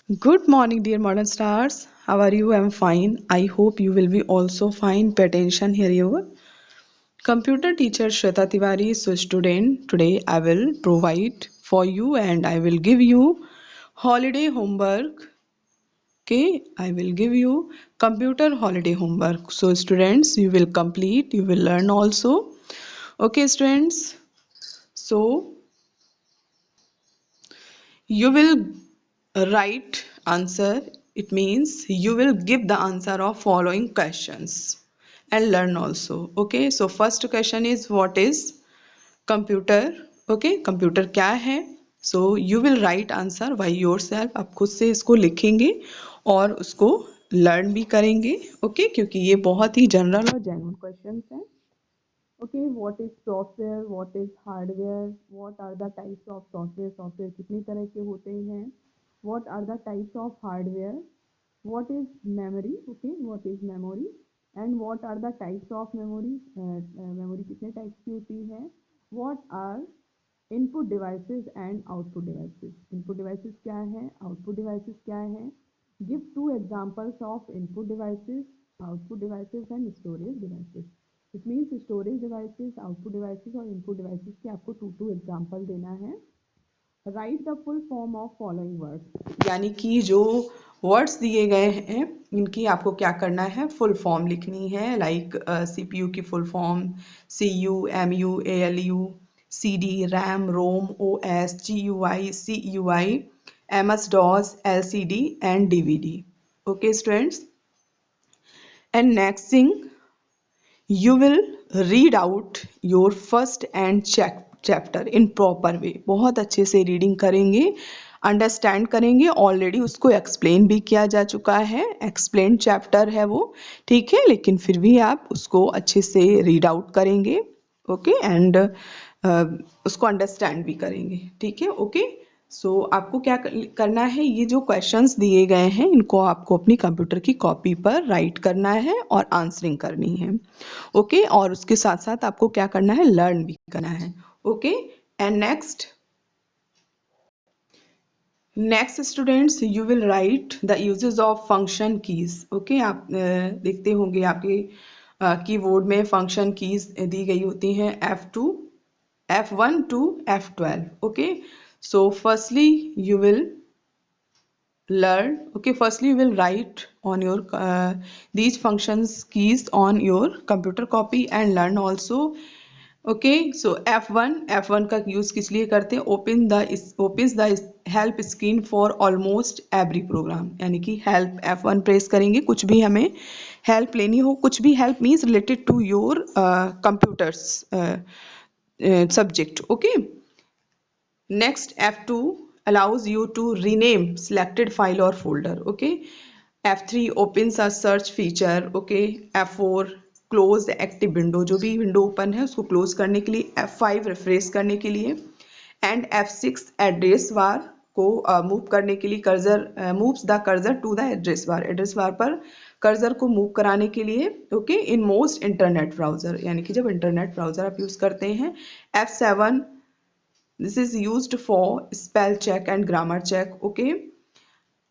Good morning, dear modern stars. How are you? I'm fine. I hope you will be also fine. Pay attention here, you. Computer teacher Shweta Tiwari. So, student, today I will provide for you and I will give you holiday homework. Okay, I will give you computer holiday homework. So, students, you will complete. You will learn also. Okay, students. So, you will write answer. It means you will give the answer of following questions and learn also. Okay, so first question is what is computer? Okay, computer क्या है? So you will write answer by yourself. आप खुद से इसको लिखेंगे और उसको learn भी करेंगे. Okay, क्योंकि ये बहुत ही जनरल और जेन्युइन क्वेश्चंस हैं. Okay, what is software? What is hardware? What are the types of software? Software कितनी तरह के होते हैं? What are the types of hardware? What is memory? Okay, what is memory? And what are the types of memory? Memory कितने types की होती है? What are input devices and output devices? Input devices क्या है? Output devices क्या है? Give two examples of input devices, output devices and storage devices. It means storage devices, output devices और input devices के आपको टू एग्जाम्पल देना है. Right the full form of following words, यानी कि जो वर्ड्स दिए गए हैं इनकी आपको क्या करना है, फुल फॉर्म लिखनी है. लाइक सीपीयू की full form CU, MU, ALU, CD, RAM, ROM, OS, GUI, CUI, MS DOS, LCD and DVD. Okay students, and next thing, you will read out your first and chapter in proper way. बहुत अच्छे से reading करेंगे, understand करेंगे. Already उसको explain भी किया जा चुका है, एक्सप्लेन चैप्टर है वो, ठीक है, लेकिन फिर भी आप उसको अच्छे से रीड आउट करेंगे. ओके, एंड उसको अंडरस्टैंड भी करेंगे, ठीक है. ओके, सो आपको क्या करना है, ये जो क्वेश्चंस दिए गए हैं इनको आपको अपनी कंप्यूटर की कॉपी पर राइट करना है और आंसरिंग करनी है. ओके, और उसके साथ साथ आपको क्या करना है, लर्न भी करना है. Okay, and next students, you will write the uses of function keys. Okay, आप देखते होंगे आपके कीबोर्ड में फंक्शन कीज दी गई होती हैं F2, F1 to F12. Okay, so firstly you will learn. Okay, firstly you will write on your these functions keys on your computer copy and learn also. Okay, so F1 का use किस लिए करते हैं, opens the help screen for almost every programme. यानी कि help F1 press करेंगे, कुछ भी हमें हेल्प लेनी हो, कुछ भी help means related to your computers subject. Okay, next F2 allows you to rename selected file or folder. Okay, F3 opens a search feature. Okay, F4 close active window, जो भी विंडो ओपन है उसको close करने के लिए. F5 refresh करने के लिए. एंड F6 एड्रेस बार को मूव करने के लिए, cursor moves the cursor to the address bar, address bar पर कर्जर को मूव कराने के लिए. Okay, in most internet browser, यानी कि जब इंटरनेट ब्राउजर आप यूज करते हैं. F7, this is used for spell check and grammar check. Okay,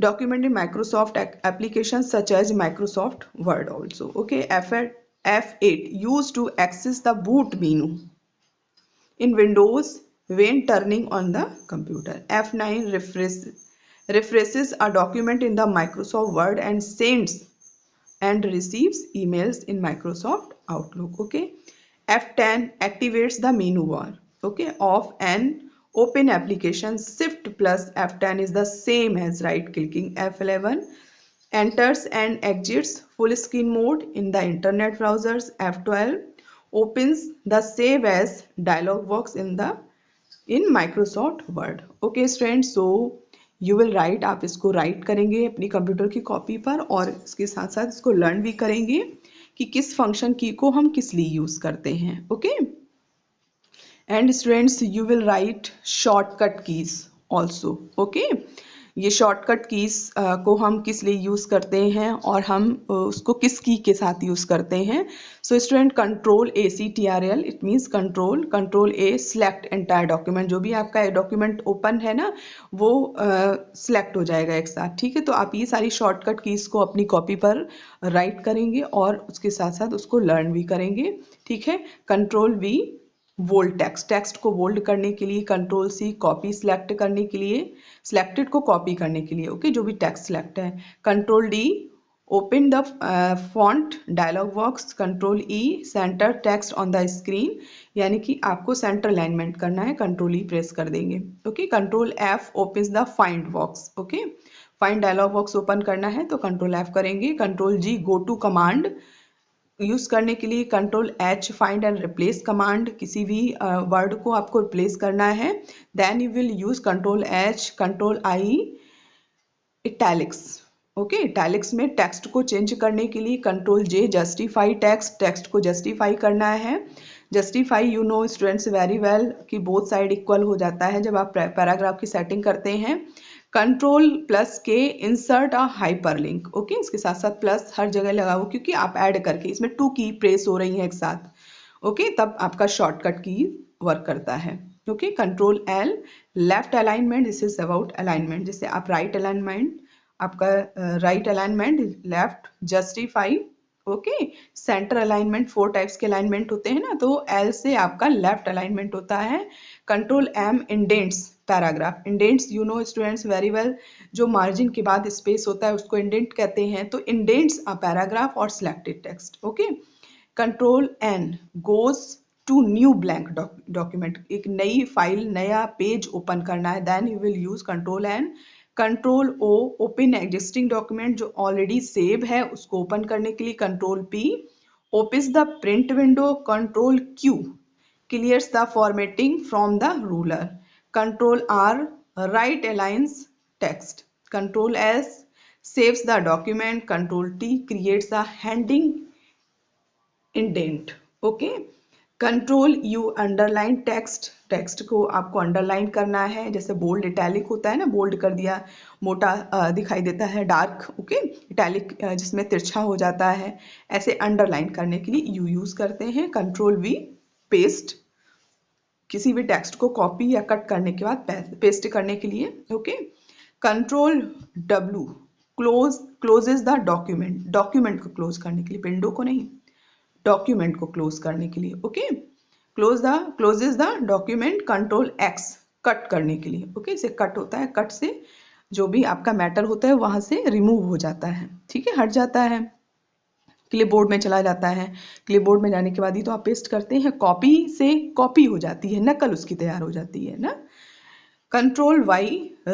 document in Microsoft applications such as Microsoft Word also. Okay, F8 used to access the boot menu in Windows when turning on the computer. F9 refreshes a document in the Microsoft Word and sends and receives emails in Microsoft Outlook. Okay, F10 activates the menu bar, okay, of an open application. Shift plus F10 is the same as right clicking. F11 enters and exits full screen mode in the internet browsers. F12 opens the save as dialog box in Microsoft Word. Okay students, so you will write, आप इसको right करेंगे अपनी computer की copy पर और इसके साथ साथ इसको लर्न भी करेंगे कि किस फंक्शन की को हम किस लिए यूज करते हैं. Okay, and students, you will write shortcut keys also. Okay, ये शॉर्टकट कीज को हम किस लिए यूज़ करते हैं और हम उसको किस की के साथ यूज़ करते हैं। So student, control A CTRL it means control A select entire document. जो भी आपका डॉक्यूमेंट ओपन है ना वो सिलेक्ट हो जाएगा एक साथ, ठीक है। तो आप ये सारी शॉर्टकट कीज को अपनी कॉपी पर राइट करेंगे और उसके साथ साथ उसको लर्न भी करेंगे, ठीक है। कंट्रोल V बोल्ड टेक्स्ट को बोल्ड करने के लिए, कंट्रोल C कॉपी सिलेक्ट करने के लिए, सिलेक्टेड को कॉपी करने के लिए, ओके, जो भी टेक्स्ट सिलेक्ट है। Control D open the font dialog box. Control E centre text on the screen, यानी कि आपको सेंटर अलाइनमेंट करना है, कंट्रोल E प्रेस कर देंगे, okay. Control F opens the find box, okay, find dialog box open करना है तो कंट्रोल F करेंगे। Control G go to command use करने के लिए, control H find and replace command, किसी भी वर्ड को आपको रिप्लेस करना है। Then you will use control H, control I italics, okay. Italics में टेक्स्ट को चेंज करने के लिए कंट्रोल J जस्टिफाई टेक्स्ट को जस्टिफाई करना है। Justify you know students very well कि बोथ साइड इक्वल हो जाता है जब आप पैराग्राफ की सेटिंग करते हैं। कंट्रोल प्लस के इंसर्ट अ हाइपरलिंक, ओके, इसके साथ साथ प्लस हर जगह लगाओ क्योंकि आप ऐड करके इसमें 2 की प्रेस हो रही है एक साथ, ओके, तब आपका शॉर्टकट की वर्क करता है, okay. Control L left alignment, this is about alignment, जैसे आप राइट अलाइनमेंट, आपका right alignment, left justify, okay. Centre alignment, 4 types के अलाइनमेंट होते हैं ना, तो L से आपका लेफ्ट अलाइनमेंट होता है। Control M indents paragraph, indents you know students very well, जो मार्जिन के बाद स्पेस होता है उसको इंडेंट कहते हैं, तो इंडेंट्स अ पैराग्राफ और selected text, okay. Control N goes to new blank document, एक नई फाइल, नया पेज ओपन करना है, then you will use control N। Control O open existing document, जो ऑलरेडी सेव है उसको ओपन करने के लिए control P opens the print window. Control Q clears the formatting from the ruler. Control R right aligns text. Control S saves the document. Control T creates a heading indent, okay. Control U underline text को आपको underline करना है, जैसे bold italic होता है ना, bold कर दिया, मोटा दिखाई देता है, डार्क, ओके, इटैलिक जिसमें तिरछा हो जाता है, ऐसे अंडरलाइन करने के लिए U यूज करते हैं। कंट्रोल V पेस्ट, किसी भी टेक्स्ट को कॉपी या कट करने के बाद पेस्ट करने के लिए, okay. Control W closes the document को क्लोज करने के लिए, विंडो को नहीं, डॉक्यूमेंट को क्लोज करने के लिए, okay. Closes the document. Control X cut करने के लिए, ओके, इसे कट होता है, कट से जो भी आपका मैटर होता है वहां से रिमूव हो जाता है, ठीक है, हट जाता है, क्लिपबोर्ड में चला जाता है। क्लिपबोर्ड में जाने के बाद ही तो आप पेस्ट करते हैं, कॉपी से कॉपी हो जाती है, नकल उसकी तैयार हो जाती है ना। Control Y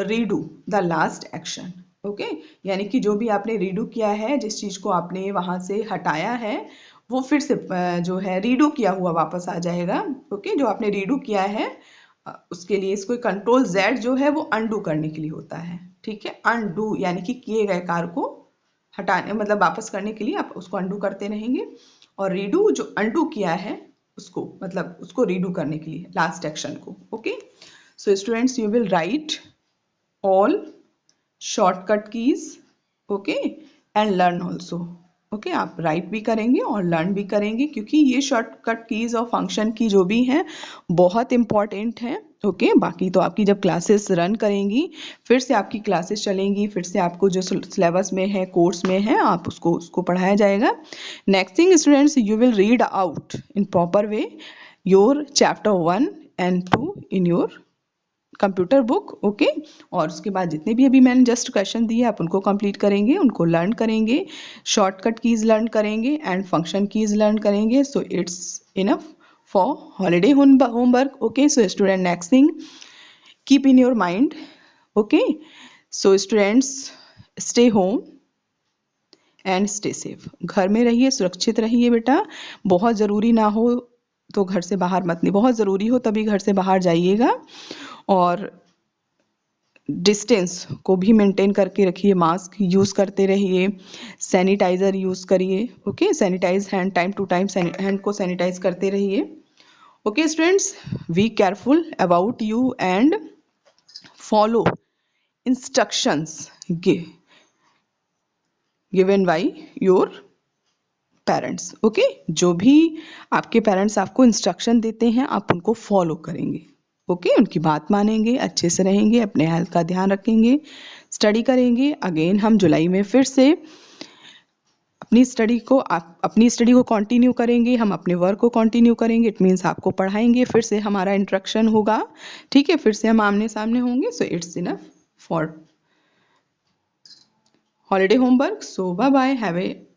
redo the last action, okay, यानी कि जो भी आपने रीडू किया है, जिस चीज को आपने वहां से हटाया है वो फिर से जो है रीडू किया हुआ वापस आ जाएगा, ओके। जो आपने रीडू किया है उसके लिए इसको कंट्रोल Z जो है वो अनडू करने के लिए होता है, ठीक है। अनडू यानी कि किए गए कार्य को हटाने, मतलब वापस करने के लिए आप उसको अनडू करते रहेंगे, और रीडू जो अनडू किया है उसको, मतलब उसको रीडू करने के लिए लास्ट एक्शन को, okay. So students, you will write all shortcut keys, okay, and learn also, okay, आप राइट भी करेंगे और लर्न भी करेंगे, क्योंकि ये शॉर्टकट कीज और फंक्शन की जो भी हैं बहुत इंपॉर्टेंट हैं, ओके। बाकी तो आपकी जब क्लासेस रन करेंगी, फिर से आपकी क्लासेस चलेंगी, फिर से आपको जो सिलेबस में है, कोर्स में है, आप उसको पढ़ाया जाएगा। Next thing students, you will read out in proper way your chapter 1 and 2 in your computer book, okay. और उसके बाद जितने भी अभी मैंने जस्ट क्वेश्चन दिए आप उनको कंप्लीट करेंगे, उनको लर्न करेंगे, शॉर्टकट कीज लर्न करेंगे एंड फंक्शन कीज लर्न करेंगे। सो it's enough for holiday homework, okay. So student, next thing keep in your mind, okay. So students, stay home and stay safe, घर में रहिए, सुरक्षित रहिए बेटा। बहुत ज़रूरी ना हो तो घर से बाहर मत, नहीं बहुत ज़रूरी हो तभी घर से बाहर जाइएगा, और डिस्टेंस को भी मेंटेन करके रखिए, मास्क यूज़ करते रहिए, सैनिटाइज़र यूज़ करिए, okay. Sanitise hand, time to time hand को सैनिटाइज करते रहिए, okay students. Be careful about you and follow instructions given by your parents. Okay, जो भी आपके पेरेंट्स आपको इंस्ट्रक्शन देते हैं आप उनको फॉलो करेंगे। ओके, उनकी बात मानेंगे, अच्छे से रहेंगे, अपने हेल्थ का ध्यान रखेंगे, स्टडी करेंगे। अगेन हम जुलाई में फिर से अपनी स्टडी को कंटिन्यू करेंगे, हम अपने वर्क को कंटिन्यू करेंगे। इट मीन्स आपको पढ़ाएंगे, फिर से हमारा इंटरेक्शन होगा, ठीक है, फिर से हम आमने सामने होंगे। So it's enough for holiday homework. So bye bye, have a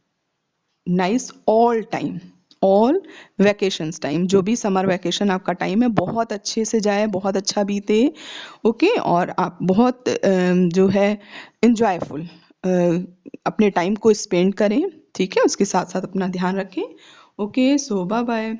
nice all vacations time. जो भी समर वैकेशन आपका टाइम है बहुत अच्छे से जाए, बहुत अच्छा बीते। ओके, और आप बहुत जो है इंजॉयफुल अपने टाइम को स्पेंड करें, ठीक है, उसके साथ साथ अपना ध्यान रखें। ओके, सो बाय बाय।